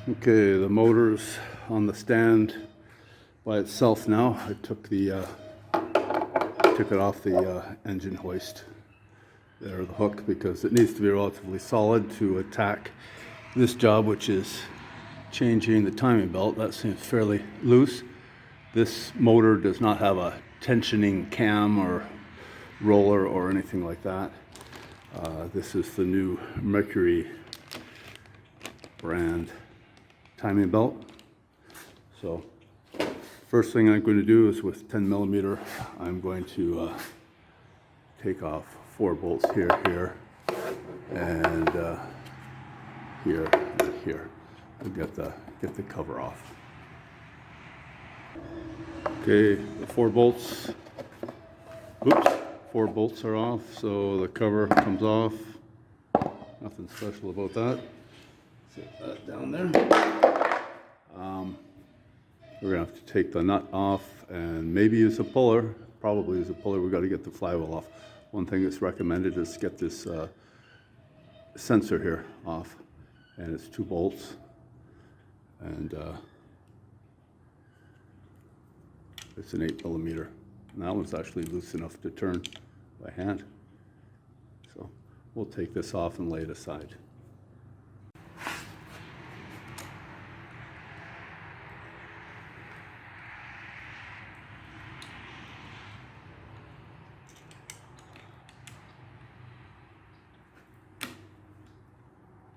Okay, the motor's on the stand by itself now. I took it off the engine hoist there, the hook, because it needs to be relatively solid to attack this job, which is changing the timing belt. That seems fairly loose. This motor does not have a tensioning cam or roller or anything like that. This is the new Mercury brand timing belt. So first thing I'm going to do is with 10 millimeter, I'm going to take off 4 bolts here, and here, and here. I'll get the cover off. Okay, the 4 bolts. Oops, 4 bolts are off, so the cover comes off. Nothing special about that. Set that down there. We're gonna have to take the nut off and maybe use a puller. Probably use a puller. We've got to get the flywheel off. One thing that's recommended is get this sensor here off, and it's 2 bolts, and it's an 8 millimeter. And that one's actually loose enough to turn by hand. So we'll take this off and lay it aside.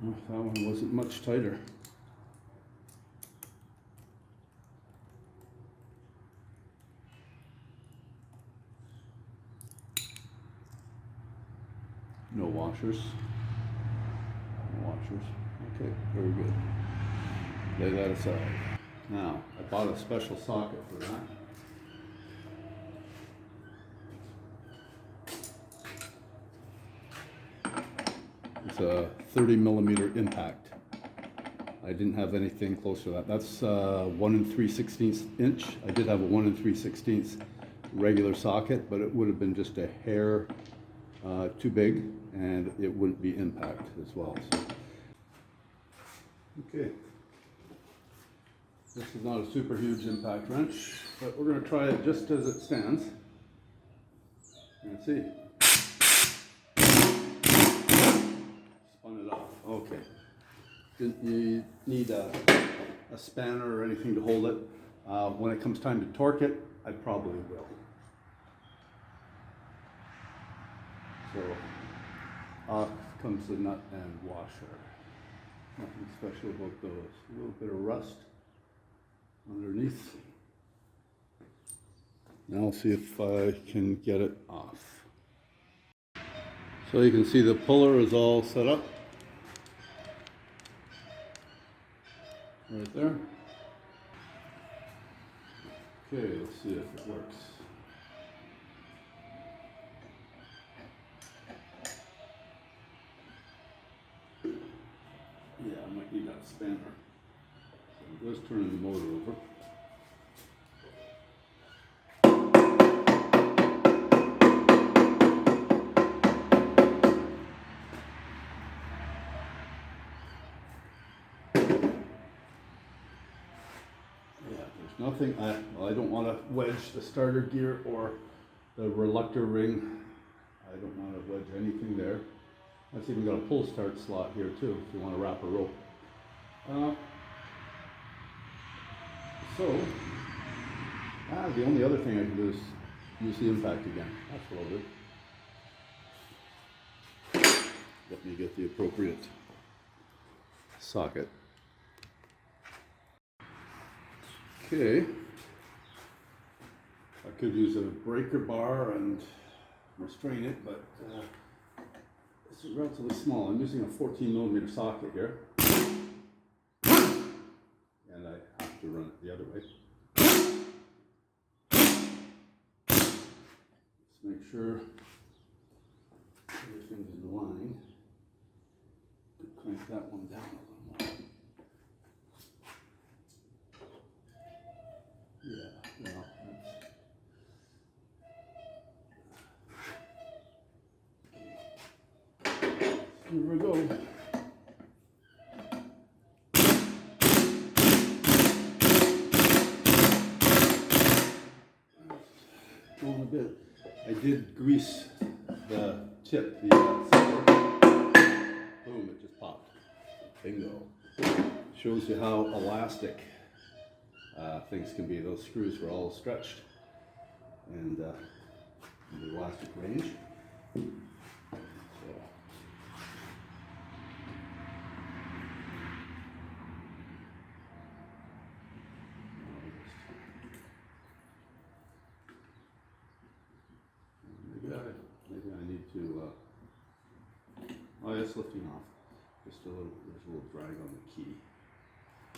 Oh, that one wasn't much tighter. No washers. No washers. Okay, very good. Lay that aside. Now, I bought a special socket for that. It's a 30 millimeter impact. I didn't have anything close to that. That's 1 3/16 inch. I did have a 1 3/16 regular socket, but it would have been just a hair too big, and it wouldn't be impact as well. So. Okay. This is not a super huge impact wrench, but we're going to try it just as it stands. Let's see. Spun it off. Okay. Didn't you need a spanner or anything to hold it? When it comes time to torque it, I probably will. So off comes the nut and washer. Nothing special about those. A little bit of rust underneath. Now I'll see if I can get it off. So you can see the puller is all set up. Right there. Okay, let's see if it works. Yeah, I might need that spanner. So let's turn the motor over. Nothing, I don't want to wedge the starter gear or the reluctor ring. I don't want to wedge anything there. I've even got a pull start slot here too, if you want to wrap a rope. The only other thing I can do is use the impact again. That's what I'll do. Let me get the appropriate socket. Okay, I could use a breaker bar and restrain it, but it's relatively small. I'm using a 14 millimeter socket here, and I have to run it the other way. Let's make sure everything's in line. Crank that one down a little more. Yeah, well, here we go. bit. I did grease the tip, the boom, it just popped. Bingo. Shows you how elastic things can be. Those screws were all stretched and in the elastic range. So, maybe I need to, oh, it's lifting off. Just a little, there's a little drag on the key. I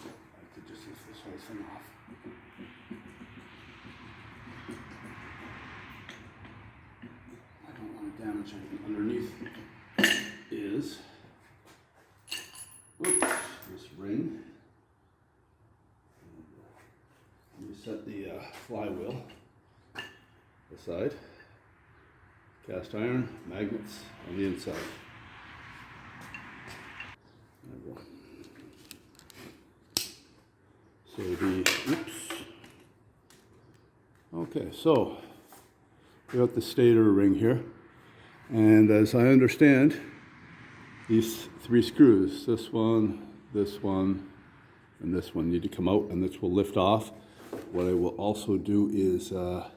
could just lift this whole thing off. I don't want to damage anything underneath. Is, oops, this ring. You set the flywheel aside. Cast iron, magnets on the inside. So oops. Okay, so we got the stator ring here. And as I understand, these three screws, this one, and this one need to come out, and this will lift off. What I will also do is have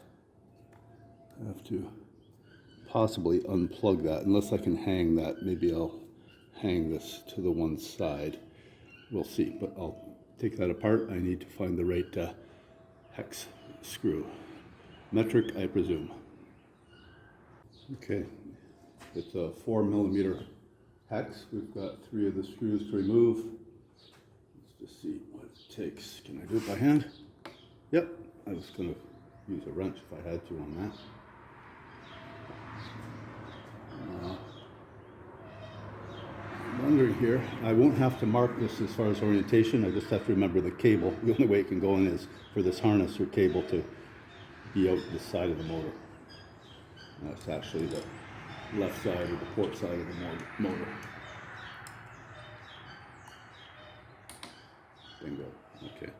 to possibly unplug that. Unless I can hang that, maybe I'll hang this to the one side. We'll see, but I'll take that apart. I need to find the right hex screw. Metric, I presume. Okay, it's a 4mm hex. We've got 3 of the screws to remove. Let's just see what it takes. Can I do it by hand? Yep, I was going to use a wrench if I had to on that. I'm wondering here, I won't have to mark this as far as orientation. I just have to remember the cable. The only way it can go in is for this harness or cable to be out the side of the motor. And that's actually the left side or the port side of the motor. Bingo. Okay.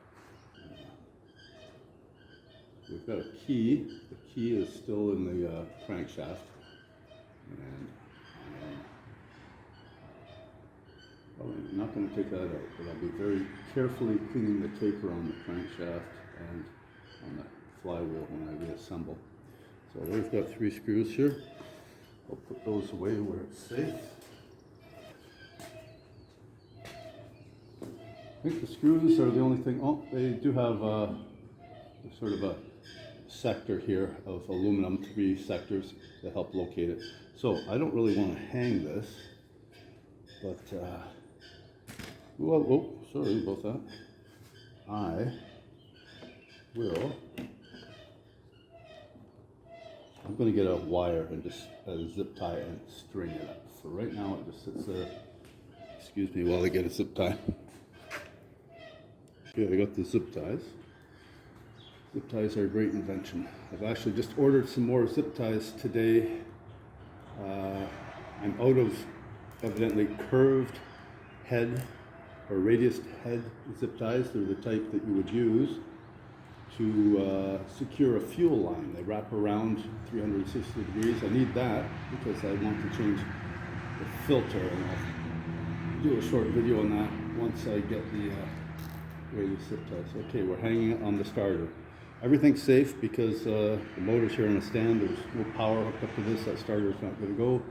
We've got a key. The key is still in the crankshaft. And probably not going to take that out, but I'll be very carefully cleaning the taper on the crankshaft and on the flywheel when I reassemble. So we've got 3 screws here. I'll put those away where it's safe. I think the screws are the only thing. Oh, they do have sort of a sector here of aluminum, 3 sectors to help locate it. So I don't really want to hang this, but oh, sorry about that. I'm going to get a wire and just zip tie and string it up. For right now, it just sits there. Excuse me while I get a zip tie. Okay, I got the zip ties. Zip ties are a great invention. I've actually just ordered some more zip ties today. I'm out of evidently curved head or radius head zip ties. They're the type that you would use to secure a fuel line. They wrap around 360 degrees. I need that because I want to change the filter, and I'll do a short video on that once I get the radius zip ties. Okay, we're hanging it on the starter. Everything's safe because the motor's here on a stand. There's no power hooked up to this. That starter's not going to go.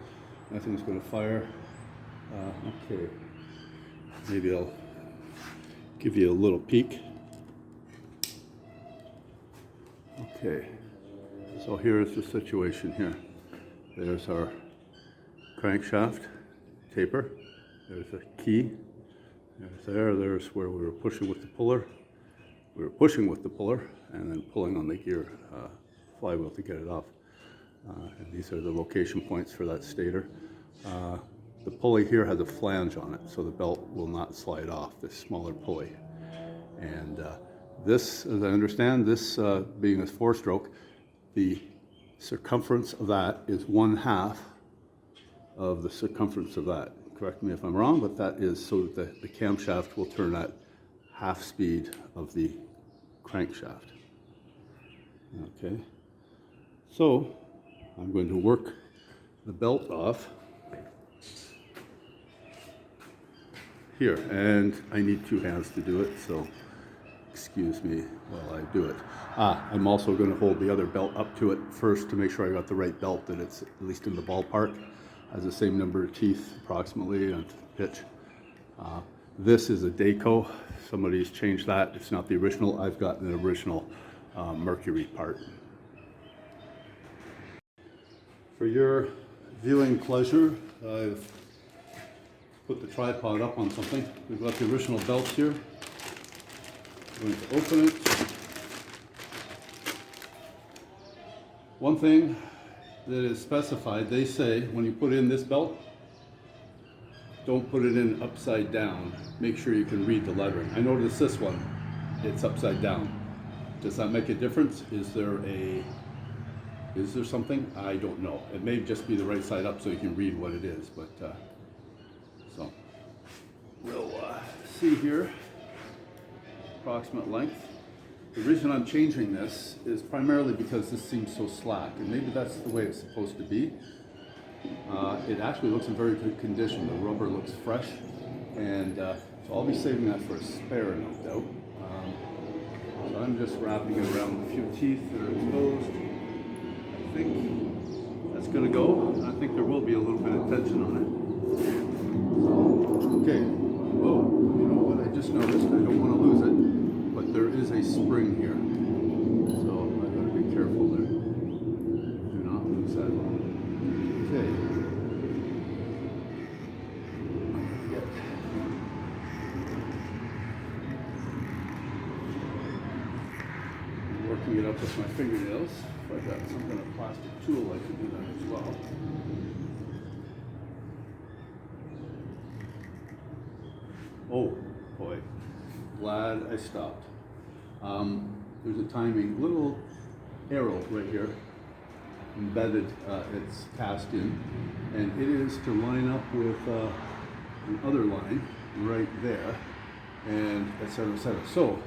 Nothing's going to fire. Okay, maybe I'll give you a little peek. Okay, so here's the situation here. There's our crankshaft taper. There's a key. There's where we were pushing with the puller. We were pushing with the puller and then pulling on the gear flywheel to get it off. And these are the location points for that stator. The pulley here has a flange on it, so the belt will not slide off, this smaller pulley. And this, as I understand, this being a 4-stroke, the circumference of that is 1/2 of the circumference of that. Correct me if I'm wrong, but that is so that the camshaft will turn at half speed of the crankshaft. Okay. So I'm going to work the belt off here, and I need 2 hands to do it, so excuse me while I do it. I'm also going to hold the other belt up to it first to make sure I got the right belt, that it's at least in the ballpark, has the same number of teeth approximately and pitch. This is a Daco. Somebody's changed that. It's not the original. I've got an original Mercury part. For your viewing pleasure, I've put the tripod up on something. We've got the original belt here. I'm going to open it. One thing that is specified, they say when you put in this belt, don't put it in upside down. Make sure you can read the lettering. I noticed this one, it's upside down. Does that make a difference? Is there something? I don't know. It may just be the right side up so you can read what it is, but so we'll see here. Approximate length. The reason I'm changing this is primarily because this seems so slack, and maybe that's the way it's supposed to be. It actually looks in very good condition. The rubber looks fresh, and so I'll be saving that for a spare, no doubt. So I'm just wrapping it around a few teeth that are exposed. I think that's going to go, and I think there will be a little bit of tension on it. So, okay. Whoa, you know what? I just noticed. I don't want to lose it, but there is a spring here, so I've got to be careful there. Do not lose that. Okay. Working it up with my fingernails. If I got some kind of plastic tool, I can do that as well. Oh boy, glad I stopped. There's a timing, little arrow right here, embedded, it's cast in, and it is to line up with another line right there, and et cetera, et cetera. So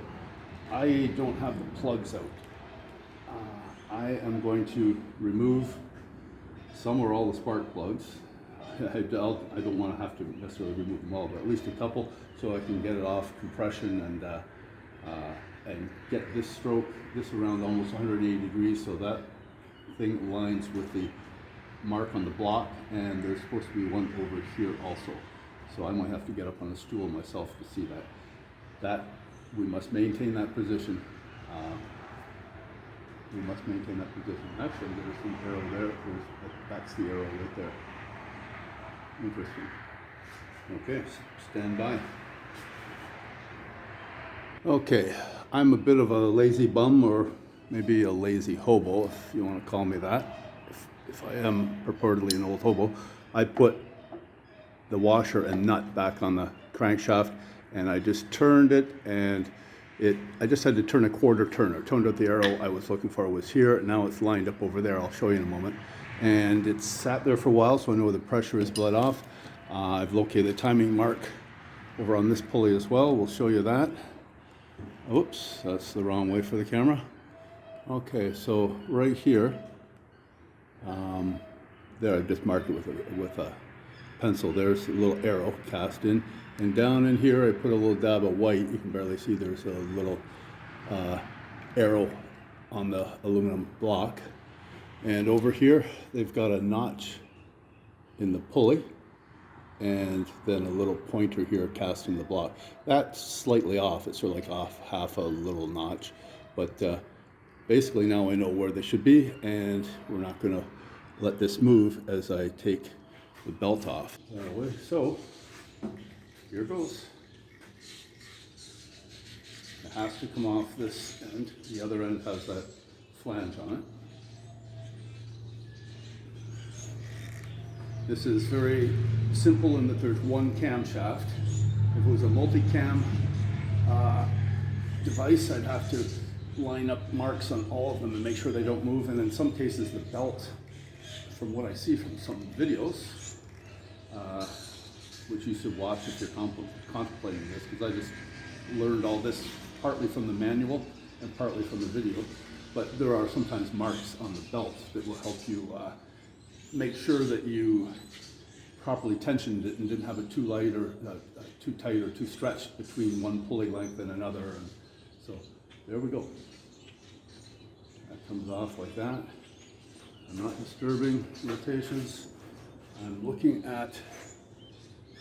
I don't have the plugs out. I am going to remove some or all the spark plugs. I don't want to have to necessarily remove them all, but at least a couple, so I can get it off compression and get this stroke, this around almost 180 degrees, so that thing aligns with the mark on the block, and there's supposed to be one over here also. So I might have to get up on a stool myself to see that. We must maintain that position. We must maintain that position. Actually, there's an arrow there. That's the arrow right there. Interesting. Okay, stand by. Okay, I'm a bit of a lazy bum, or maybe a lazy hobo, if you want to call me that. If I am purportedly an old hobo, I put the washer and nut back on the crankshaft, and I just turned it, and I just had to turn a quarter turn. It turned out the arrow I was looking for was here, and now it's lined up over there. I'll show you in a moment. And it's sat there for a while, so I know the pressure is bled off. I've located the timing mark over on this pulley as well. We'll show you that. Oops, that's the wrong way for the camera. Okay, so right here, there I just marked it with a pencil. There's a little arrow cast in. And down in here, I put a little dab of white. You can barely see there's a little arrow on the aluminum block. And over here, they've got a notch in the pulley, and then a little pointer here cast in the block. That's slightly off. It's sort of like off half a little notch. But basically now I know where they should be, and we're not going to let this move as I take the belt off. Anyway, so here goes. It has to come off this end. The other end has that flange on it. This is very simple in that there's one camshaft. If it was a multi-cam device, I'd have to line up marks on all of them and make sure they don't move. And in some cases, the belt, from what I see from some videos, which you should watch if you're contemplating this, because I just learned all this partly from the manual and partly from the video. but there are sometimes marks on the belt that will help you make sure that you properly tensioned it and didn't have it too light or too tight or too stretched between one pulley length and another. And so there we go. That comes off like that. I'm not disturbing rotations. I'm looking at,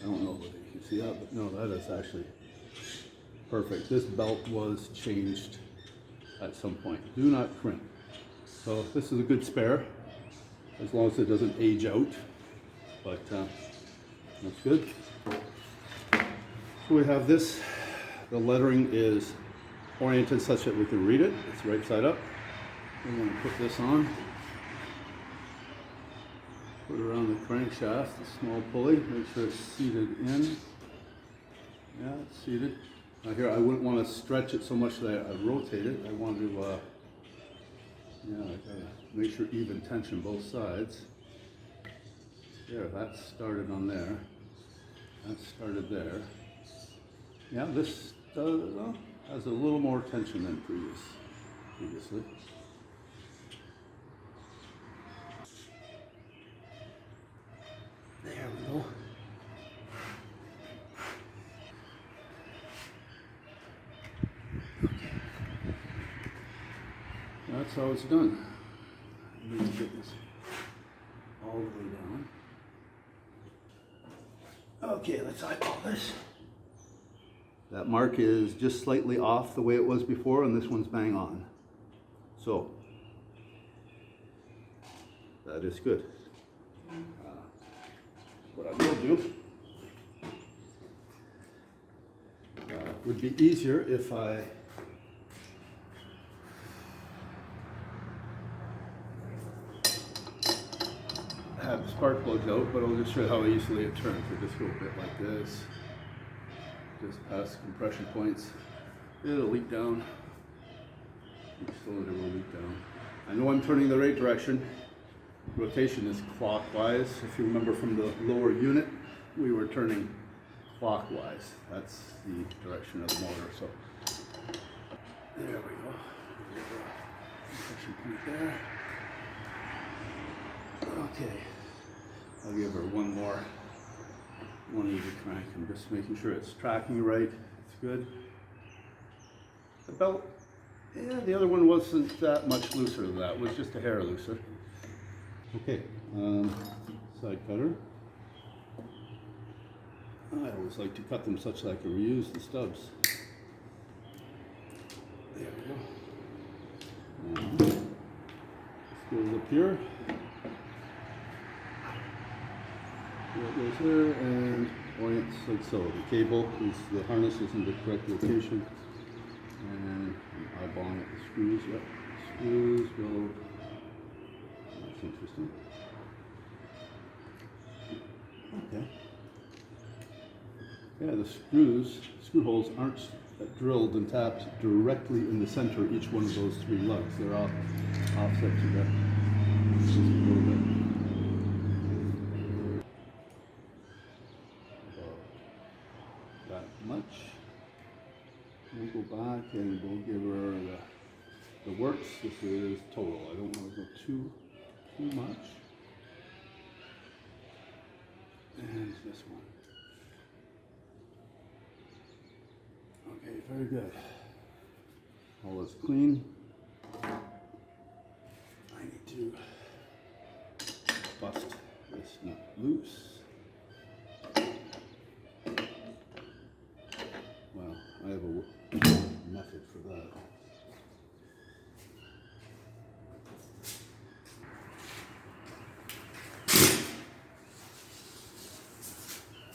I don't know whether you can see that, but no, that is actually perfect. This belt was changed at some point. Do not crimp. So this is a good spare, as long as it doesn't age out. But that's good. So we have this. The lettering is oriented such that we can read it. It's right side up. We're going to put this on. Put it around the crankshaft, the small pulley. Make sure it's seated in. Yeah, it's seated. Now here, I wouldn't want to stretch it so much that I rotate it. I want to, I gotta make sure even tension both sides. There, that started on there. That started there. Yeah, this has a little more tension than previously. There we go. That's how it's done. I'm going to get this all the way down. Okay, let's eyeball this. That mark is just slightly off the way it was before, and this one's bang on. So, that is good. What I will do would be easier if I have the spark plugs out, but I'll just show you how easily it turns. I just go a bit like this, just past compression points. It'll leak down. Each cylinder will leak down. I know I'm turning the right direction. Rotation is clockwise. If you remember from the lower unit, we were turning clockwise. That's the direction of the motor. So there we go. Compression point there. Okay, I'll give her one more 180 crank. I'm just making sure it's tracking right. It's good. The belt, yeah, the other one wasn't that much looser than that. It was just a hair looser. Okay, side cutter. I always like to cut them such that I can reuse the stubs. There we go. And this goes up here. That goes there, and orients like so. The cable is, the harness is in the correct location. And I'm eyeballing at the screws. Yep, screws go. That's interesting. Okay. Yeah, the screw holes aren't drilled and tapped directly in the center of each one of those three lugs. They're all offset to that just a little bit. About that much. We'll go back and we'll give her the works. This is total. I don't want to go too much. And this one. Okay, very good. All is clean. I need to bust this nut loose. Well, I have a method for that.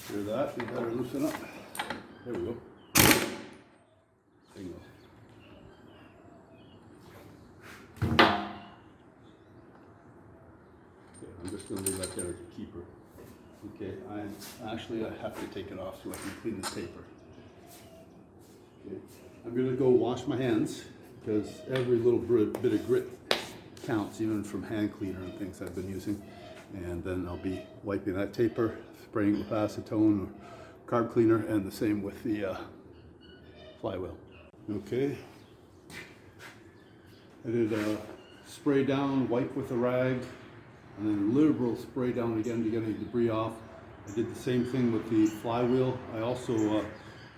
Hear that? We better loosen up. There we go. Bingo. Okay, I'm just going to leave that there as a keeper. Okay, I have to take it off so I can clean this paper. Okay, I'm going to go wash my hands because every little bit of grit counts, even from hand cleaner and things I've been using. And then I'll be wiping that taper, spraying with acetone or carb cleaner, and the same with the flywheel. Okay. I did a spray down, wipe with a rag, and then a liberal spray down again to get any debris off. I did the same thing with the flywheel. I also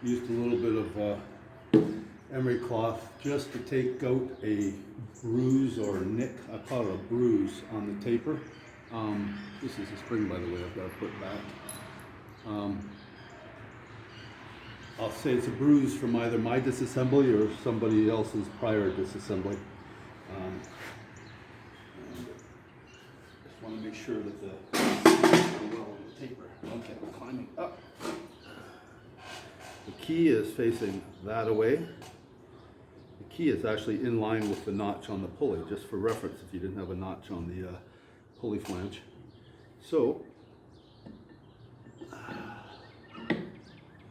used a little bit of emery cloth just to take out a bruise or a nick. I call it a bruise on the taper. This is a spring, by the way, I've got to put back. I'll say it's a bruise from either my disassembly or somebody else's prior disassembly. And just want to make sure that the well on the taper. Okay, we're climbing up. The key is facing that away. The key is actually in line with the notch on the pulley, just for reference if you didn't have a notch on the pulley flange. So,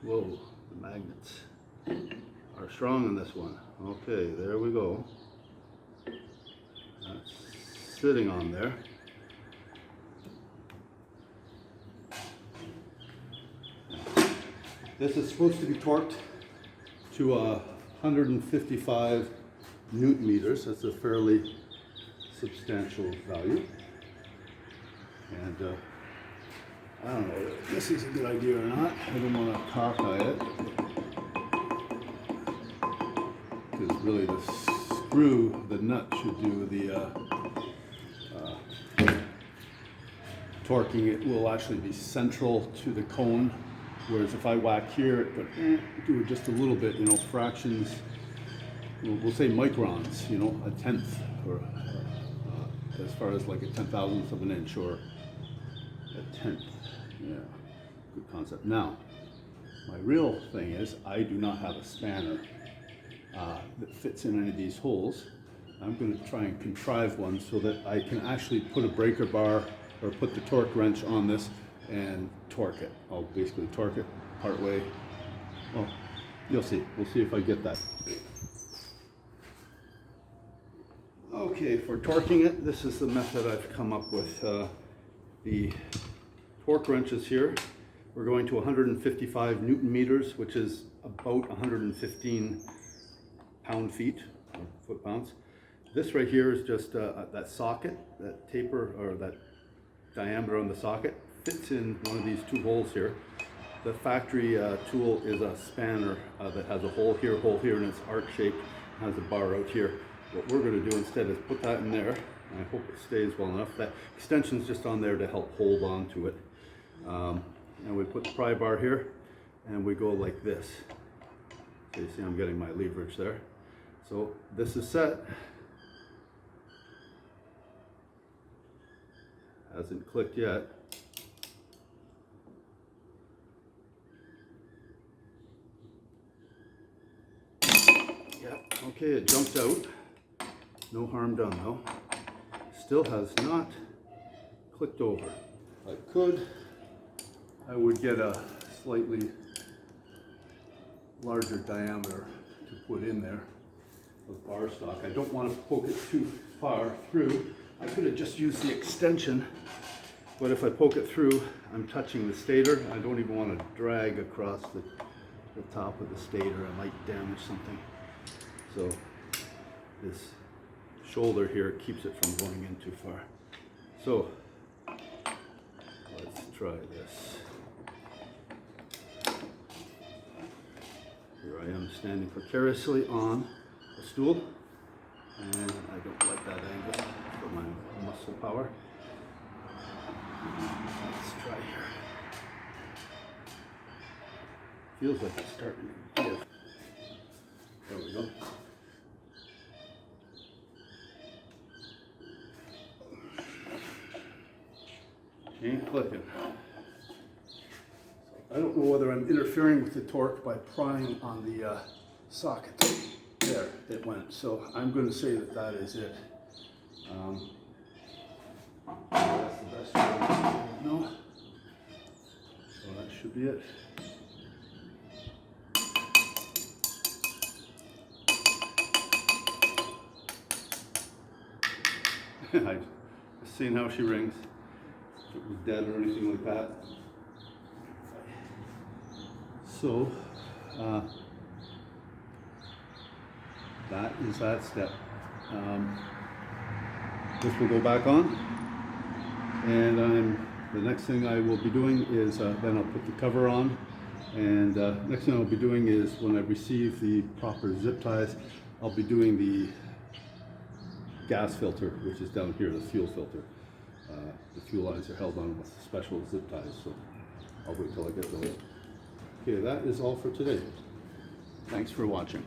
whoa, the magnets are strong on this one. Okay, there we go. That's sitting on there. This is supposed to be torqued to 155 Newton meters. That's a fairly substantial value. And I don't know if this is a good idea or not. I don't want to cockeye it. Because really the screw, the nut should do the torquing. It will actually be central to the cone. Whereas if I whack here, it would do it just a little bit, you know, fractions, we'll say microns, you know, a tenth, or as far as like a 10,000th of an inch, or a tenth. Yeah, good concept. Now, my real thing is I do not have a spanner that fits in any of these holes. I'm going to try and contrive one so that I can actually put a breaker bar or put the torque wrench on this and torque it. I'll basically torque it part way. Well, you'll see. We'll see if I get that. Okay, for torquing it, this is the method I've come up with. The torque wrenches here, we're going to 155 Newton meters, which is about 115 pound-feet, or foot-pounds. This right here is just that socket, that taper, or that diameter on the socket, fits in one of these two holes here. The factory tool is a spanner that has a hole here, and it's arc-shaped, has a bar out here. What we're going to do instead is put that in there, and I hope it stays well enough. That extension's just on there to help hold on to it. And we put the pry bar here, and we go like this. So you see I'm getting my leverage there. So this is set. Hasn't clicked yet. Yep, okay, it jumped out. No harm done though. Still has not clicked over. If I could, I would get a slightly larger diameter to put in there of bar stock. I don't want to poke it too far through. I could have just used the extension, but if I poke it through, I'm touching the stator. I don't even want to drag across the top of the stator. I might damage something. So this shoulder here keeps it from going in too far. So let's try this. Here I am standing precariously on a stool, and I don't like that angle for my muscle power. Let's try here. Feels like it's starting to give. There we go. Ain't clicking. I don't know whether I'm interfering with the torque by prying on the socket. There, it went. So I'm going to say that that is it. That's the best way to know. So that should be it. I've seen how she rings. If it was dead or anything like that. So that is that step. This will go back on, and the next thing I will be doing is then I'll put the cover on, and next thing I'll be doing is when I receive the proper zip ties, I'll be doing the gas filter, which is down here, the fuel filter. The fuel lines are held on with special zip ties, so I'll wait till I get those. Okay, that is all for today. Thanks for watching.